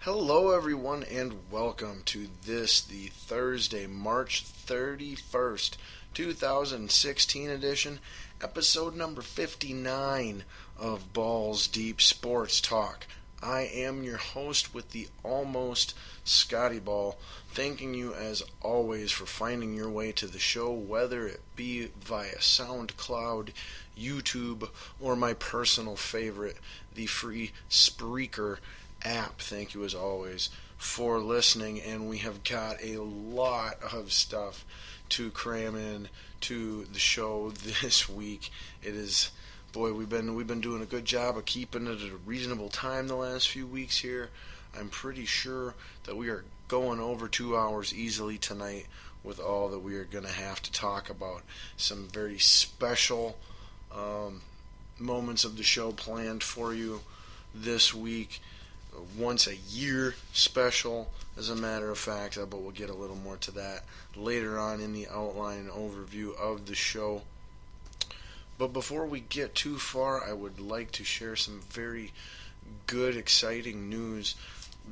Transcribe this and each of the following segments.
Hello, everyone, and welcome to the Thursday, March 31st, 2016 edition, episode number 59 of Balls Deep Sports Talk. I am your host with the almost Scotty Ball, thanking you as always for finding your way to the show, whether it be via SoundCloud, YouTube, or my personal favorite, the free Spreaker app. Thank you as always for listening, and we have got a lot of stuff to cram in to the show this week. We've been doing a good job of keeping it at a reasonable time the last few weeks here. I'm pretty sure that we are going over 2 hours easily tonight with all that we are going to have to talk about. Some very special moments of the show planned for you this week. Once a year special, as a matter of fact, but we'll get a little more to that later on in the outline and overview of the show. But before we get too far, I would like to share some very good, exciting news.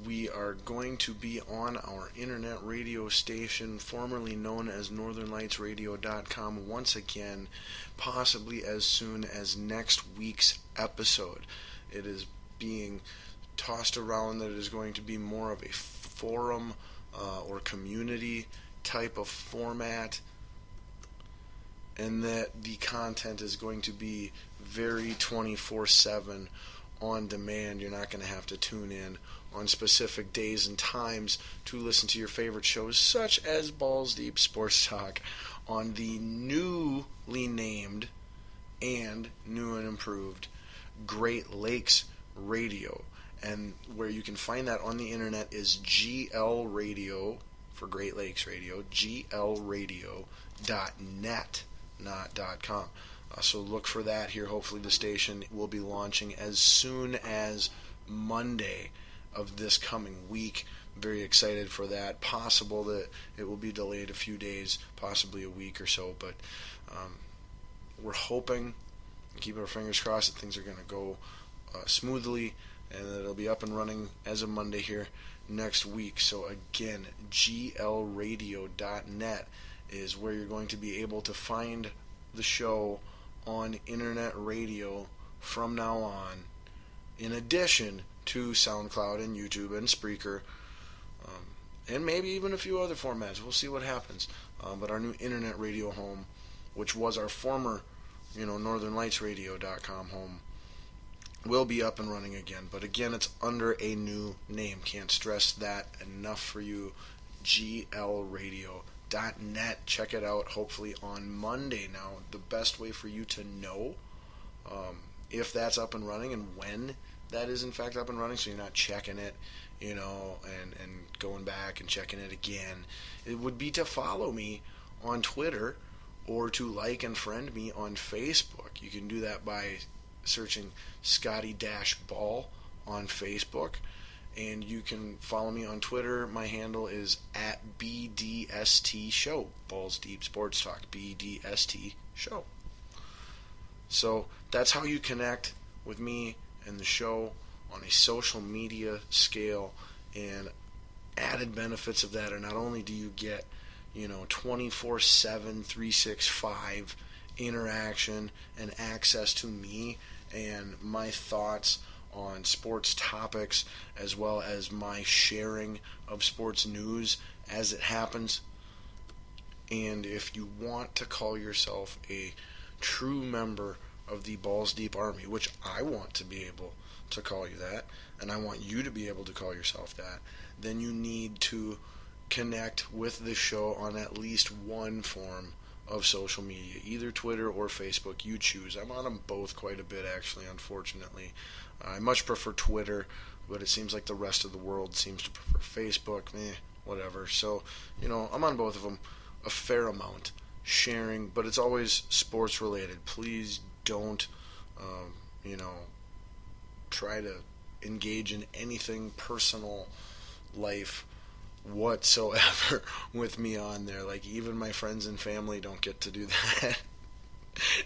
We are going to be on our internet radio station, formerly known as NorthernLightsRadio.com, once again, possibly as soon as next week's episode. It is being tossed around that it is going to be more of a forum or community type of format, and that the content is going to be very 24/7 on demand. You're not going to have to tune in on specific days and times to listen to your favorite shows, such as Balls Deep Sports Talk, on the newly named and new and improved Great Lakes Radio. And where you can find that on the internet is GL Radio, for Great Lakes Radio, glradio.net, not .com. So look for that here. Hopefully the station will be launching as soon as Monday of this coming week. Very excited for that. Possible that it will be delayed a few days, possibly a week or so, but we're hoping, keeping our fingers crossed, that things are going to go smoothly, and that it'll be up and running as of Monday here next week. So again, glradio.net is where you're going to be able to find the show on internet radio from now on, in addition to SoundCloud and YouTube and Spreaker, and maybe even a few other formats. We'll see what happens. But our new internet radio home, which was our former, NorthernLightsRadio.com home, will be up and running again. But again, it's under a new name. Can't stress that enough for you. glradio.net. Check it out, hopefully on Monday. Now, the best way for you to know if that's up and running and when that is in fact up and running, so you're not checking it, and going back and checking it again, it would be to follow me on Twitter or to like and friend me on Facebook. You can do that by searching Scotty-Ball on Facebook, and you can follow me on Twitter. My handle is @BDST Show, Balls Deep Sports Talk, BDST Show. So that's how you connect with me and the show on a social media scale. And added benefits of that are, not only do you get 24/7 365 interaction and access to me and my thoughts on sports topics, as well as my sharing of sports news as it happens. And if you want to call yourself a true member of the Balls Deep Army, which I want to be able to call you that, and I want you to be able to call yourself that, then you need to connect with the show on at least one form of social media, either Twitter or Facebook. You choose. I'm on them both quite a bit, actually, unfortunately. I much prefer Twitter, but it seems like the rest of the world seems to prefer Facebook. Whatever. So, I'm on both of them a fair amount, sharing, but it's always sports related. Please don't, try to engage in anything personal life whatsoever with me on there. Like, even my friends and family don't get to do that.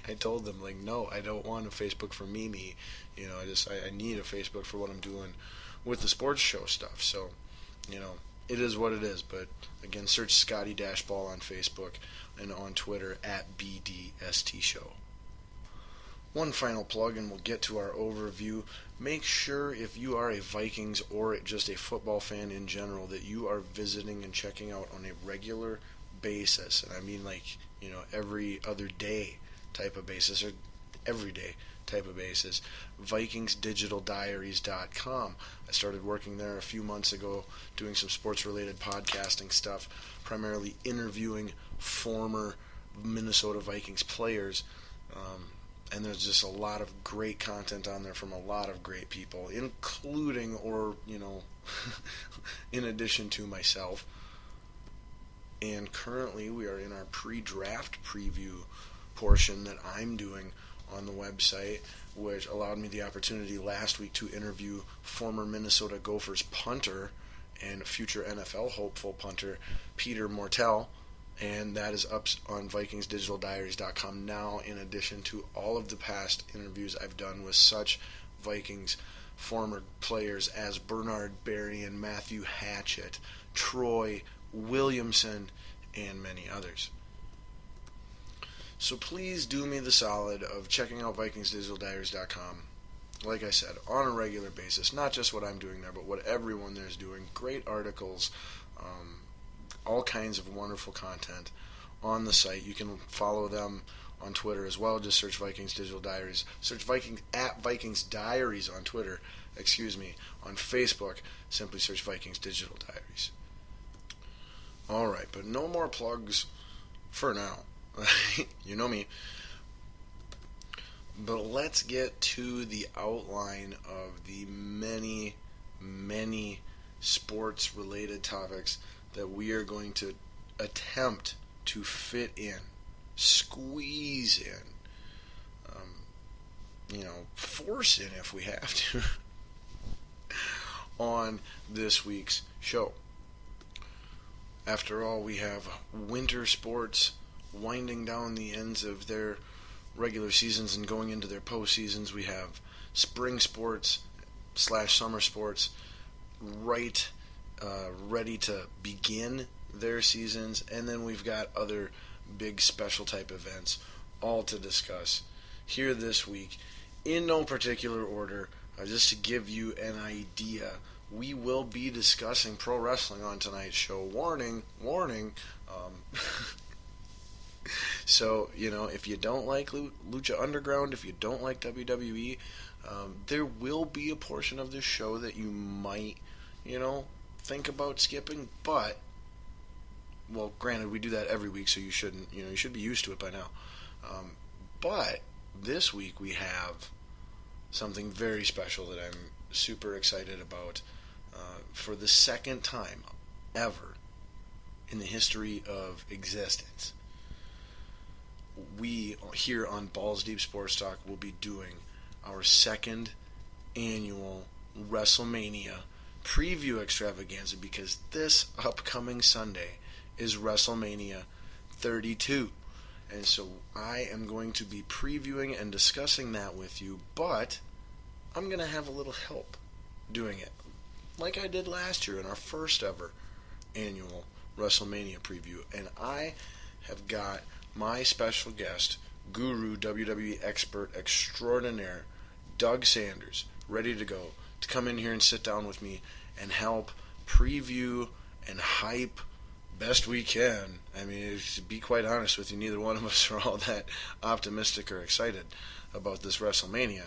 I told them, no, I don't want a Facebook for me. I need a Facebook for what I'm doing with the sports show stuff. So, it is what it is. But again, search Scotty Ball on Facebook and on Twitter at BDST Show. One final plug and we'll get to our overview. Make sure if you are a Vikings or just a football fan in general that you are visiting and checking out on a regular basis. And I mean every other day type of basis or every day type of basis. VikingsDigitalDiaries.com. I started working there a few months ago doing some sports related podcasting stuff, primarily interviewing former Minnesota Vikings players. And there's just a lot of great content on there from a lot of great people, including in addition to myself. And currently we are in our pre-draft preview portion that I'm doing on the website, which allowed me the opportunity last week to interview former Minnesota Gophers punter and future NFL hopeful punter Peter Mortel. And that is up on VikingsDigitalDiaries.com now, in addition to all of the past interviews I've done with such Vikings former players as Bernard Berrien, Matthew Hatchett, Troy Williamson, and many others. So please do me the solid of checking out VikingsDigitalDiaries.com, like I said, on a regular basis. Not just what I'm doing there, but what everyone there is doing. Great articles, all kinds of wonderful content on the site. You can follow them on Twitter as well. Just search Vikings Digital Diaries. Search Vikings Diaries on Twitter. On Facebook, simply search Vikings Digital Diaries. All right, but no more plugs for now. You know me. But let's get to the outline of the many, many sports-related topics that we are going to attempt to fit in, squeeze in, force in if we have to, on this week's show. After all, we have winter sports winding down the ends of their regular seasons and going into their postseasons. We have spring sports / summer sports ready to begin their seasons, and then we've got other big special type events all to discuss here this week in no particular order. Just to give you an idea, we will be discussing pro wrestling on tonight's show. Warning. So, if you don't like Lucha Underground, if you don't like WWE, there will be a portion of this show that you might, think about skipping, but, well, granted, we do that every week, so you shouldn't, you should be used to it by now. But this week we have something very special that I'm super excited about. For the second time ever in the history of existence, we here on Balls Deep Sports Talk will be doing our second annual WrestleMania preview extravaganza, because this upcoming Sunday is WrestleMania 32. And so I am going to be previewing and discussing that with you, but I'm going to have a little help doing it, like I did last year in our first ever annual WrestleMania preview. And I have got my special guest, guru, WWE expert extraordinaire, Doug Sanders, ready to go to come in here and sit down with me and help preview and hype best we can. I mean, to be quite honest with you, neither one of us are all that optimistic or excited about this WrestleMania.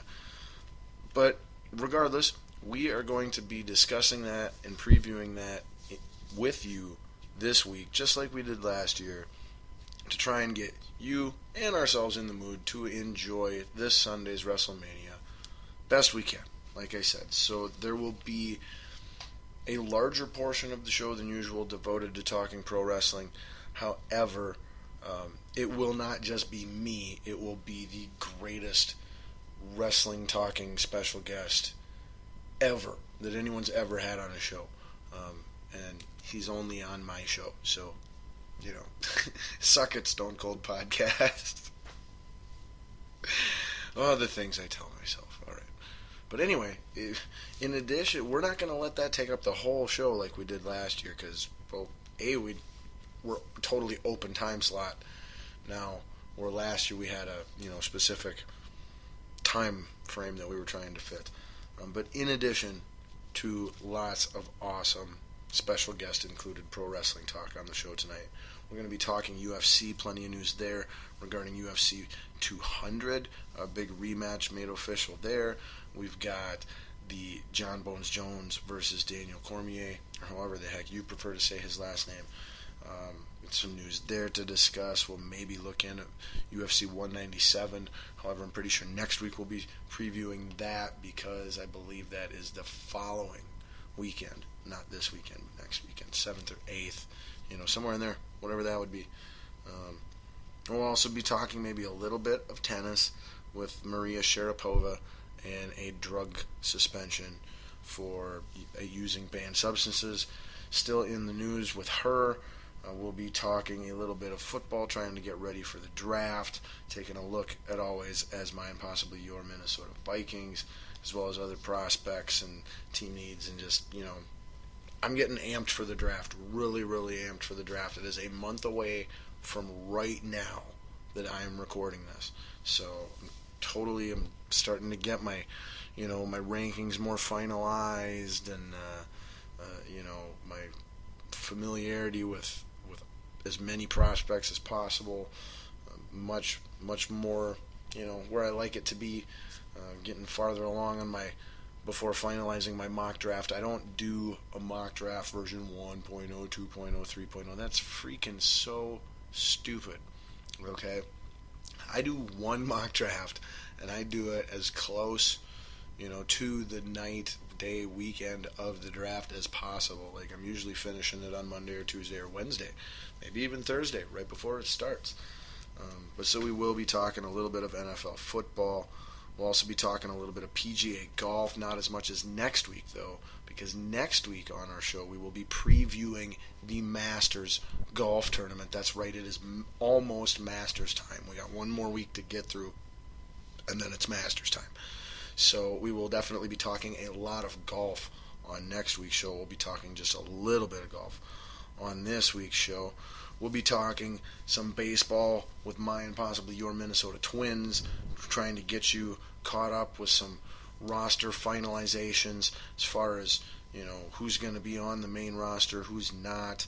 But regardless, we are going to be discussing that and previewing that with you this week, just like we did last year, to try and get you and ourselves in the mood to enjoy this Sunday's WrestleMania best we can, like I said. So there will be a larger portion of the show than usual devoted to talking pro wrestling. However, it will not just be me. It will be the greatest wrestling talking special guest ever that anyone's ever had on a show. And he's only on my show. So, suck it, Stone Cold Podcast. Oh, the things I tell myself. All right. But anyway, in addition, we're not going to let that take up the whole show like we did last year because, well, we're totally open time slot now, where last year we had a specific time frame that we were trying to fit. But in addition to lots of awesome special guests included pro wrestling talk on the show tonight, we're going to be talking UFC, plenty of news there regarding UFC 200, a big rematch made official there. We've got the John Bones Jones versus Daniel Cormier, or however the heck you prefer to say his last name. Some news there to discuss. We'll maybe look in at UFC 197. However, I'm pretty sure next week we'll be previewing that because I believe that is the following weekend. Not this weekend, but next weekend, 7th or 8th. Somewhere in there, whatever that would be. We'll also be talking maybe a little bit of tennis with Maria Sharapova and a drug suspension for using banned substances. Still in the news with her. We'll be talking a little bit of football, trying to get ready for the draft, taking a look at always as my and possibly your Minnesota Vikings, as well as other prospects and team needs, and just, I'm getting amped for the draft, really, really amped for the draft. It is a month away from right now that I am recording this. So I'm starting to get my, my rankings more finalized and, my familiarity with as many prospects as possible, much more, where I like it to be, getting farther along on before finalizing my mock draft. I don't do a mock draft version 1.0, 2.0, 3.0. That's freaking so stupid, okay? I do one mock draft, and I do it as close, to the night, day, weekend of the draft as possible. Like, I'm usually finishing it on Monday or Tuesday or Wednesday, maybe even Thursday, right before it starts. But so we will be talking a little bit of NFL football. We'll also be talking a little bit of PGA golf, not as much as next week, though, because next week on our show we will be previewing the Masters golf tournament. That's right, it is almost Masters time. We got one more week to get through, and then it's Masters time. So we will definitely be talking a lot of golf on next week's show. We'll be talking just a little bit of golf on this week's show. We'll be talking some baseball with my and possibly your Minnesota Twins, trying to get you caught up with some roster finalizations as far as, who's going to be on the main roster, who's not,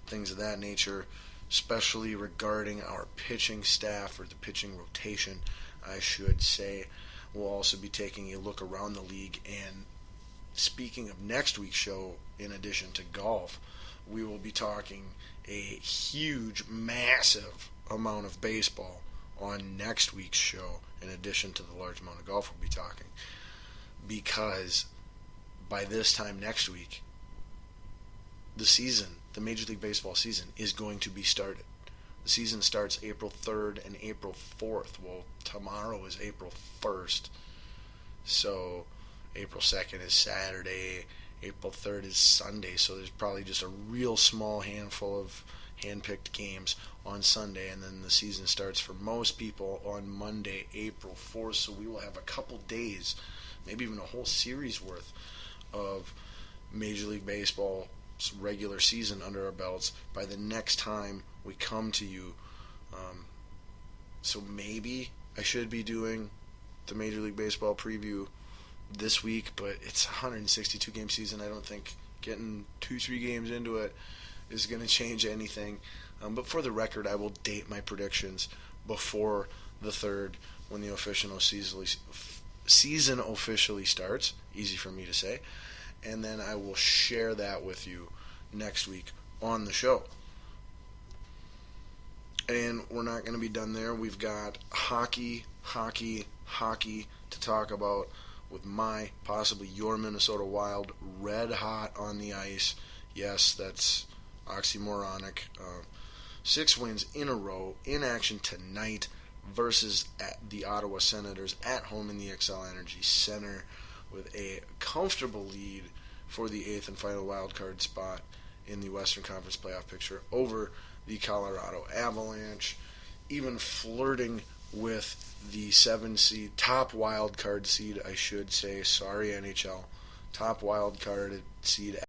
things of that nature, especially regarding our pitching staff, or the pitching rotation, I should say. We'll also be taking a look around the league, and speaking of next week's show, in addition to golf, we will be talking a huge, massive amount of baseball on next week's show, in addition to the large amount of golf we'll be talking, because by this time next week, the Major League Baseball season is going to be started. The season starts April 3rd and April 4th. Well, tomorrow is April 1st. So April 2nd is Saturday. April 3rd is Sunday. So there's probably just a real small handful of hand-picked games on Sunday. And then the season starts for most people on Monday, April 4th. So we will have a couple days, maybe even a whole series worth of Major League Baseball regular season under our belts by the next time we come to you. So maybe I should be doing the Major League Baseball preview this week, but it's a 162 game season. I don't think getting 2-3 games into it is going to change anything. But for the record, I will date my predictions before the 3rd, when the season officially starts. Easy for me to say. And then I will share that with you next week on the show. And we're not going to be done there. We've got hockey to talk about with my, possibly your Minnesota Wild, red hot on the ice. Yes, that's oxymoronic. 6 wins in a row, in action tonight versus the Ottawa Senators at home in the XL Energy Center, with a comfortable lead for the 8th and final wildcard spot in the Western Conference playoff picture over the Colorado Avalanche, even flirting with the 7 seed, top wild card seed, I should say. Sorry, NHL. Top wild card seed